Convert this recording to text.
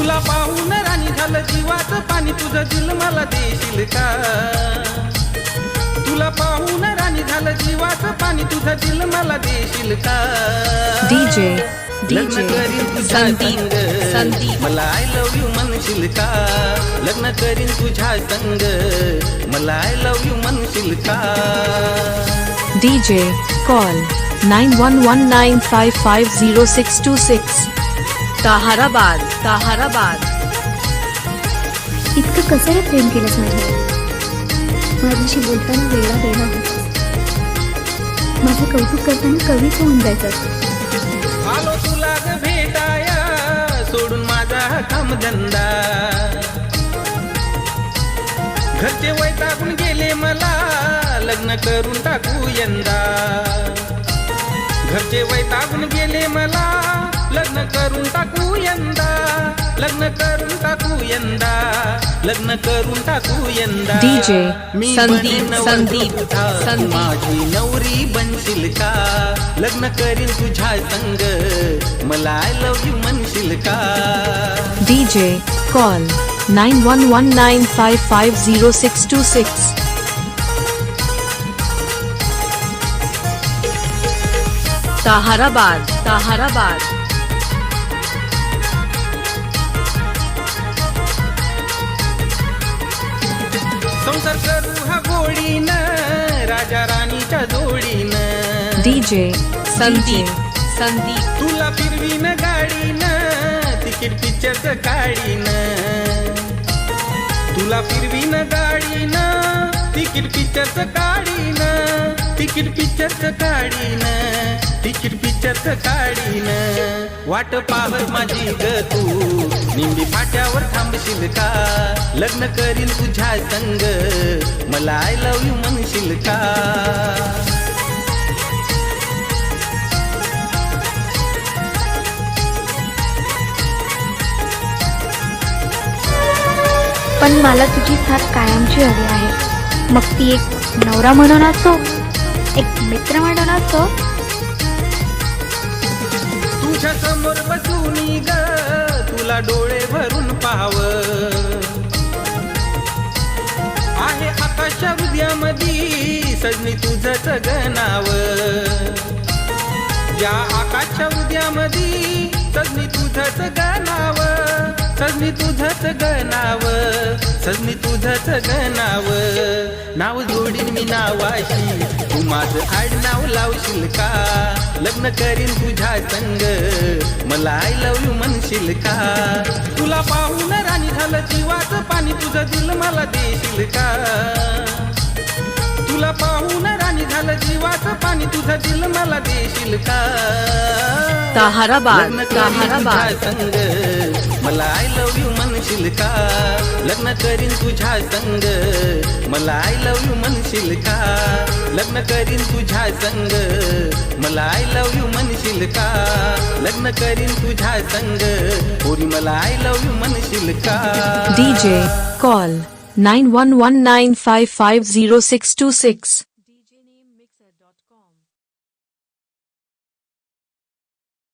तुला पाहून राणी झालं जीवाचं पाणी, तुझं दिल मला देशील का? तुला पाहून राणी झालं जीवाचं पाणी, तुझं दिल मला देशील का? डीजे लग्न करीन तुझ्या संग, मला आय लव्ह यू म्हणशील का? लग्न करीन तुझ्या संग, मला आय लव्ह यू म्हणशील का? DJ call 9119550626 Taharabad Taharabad. इतकं कसं रे प्रेम केलंस माझ्यावर? माझ्याशी बोलताना वेळा वेळा होतास, माझं कौतुक करताना कवीच होऊन जायचं। आलो तुला ग भेटाया, सोडून माझा कामधंदा, घरचे वैतागून गेले मला, लग्न करून टाकू यंदा। घरचे वैतागून गेले मला, लग्न करून टाकू यंदा, लग्न करून टाकू यंदा, लग्न करून टाकू यंदा। DJ मी संदीप माझी नवरी बनशील का? लग्न करीन तुझ्या संग, मला आय लव्ह यू म्हणशील का? DJ call 9119550626 Taharabad Taharabad. संसार करू हा गोडीनं, राजा राणीच्या जोडीनं। DJ संदीप तुला फिरवीन गाडीनं, तिकीट पिक्चरचं काढीनं। तुला फिरवीन गाडीनं, तिकीट पिक्चरचं काढीनं, तिकीट पिक्चरचं काढीनं, तिकीट पिक्चरचं काढीनं। वाट पाहत माझी ग तू, निंबी फाट्यावर थांबशील का? लग्न करीन तुझ्या संग, मला आय लव्ह यू म्हणशील का? पण मला तुझी साथ कायमची हवी आहे, मग ती एक नवरा म्हणून असो, एक मित्र म्हणून असो। तुझ्या समोर बसूनी ग, तुला डोळे भरून पाहावं, आहे आकाशा हृदयामधी सजनी तुझंच गनाव। या आकाशा हृदयामधी सजनी तुझंच गनाव, सजनी तुझंच गनाव, सजनी तुझंच गनाव। नाव जोडीन मी नावाशी, तू माझं आडनाव लावशील का? लग्न करीन तुझ्या संग, मला आय लव्ह यू म्हणशील का? तुला पाहून राणी झालं जीवाचं पाणी, तुझं दिल मला देशील का? तुला पाहून राणी झालं जीवाचं पाणी, तुझं दिल मला देशील का? ताहराबाद ताहराबाद संग, मला आय लव्ह यू म्हणशील का? लग्न करीन तुझ्या संग, मला आय लव्ह यू म्हणशील का? लग्न करीन तुझ्या संग, मला आय लव्ह यू म्हणशील का? लग्न करीन तुझ्या संग, पोरी मला आय लव्ह यू म्हणशील का? DJ call 9119550626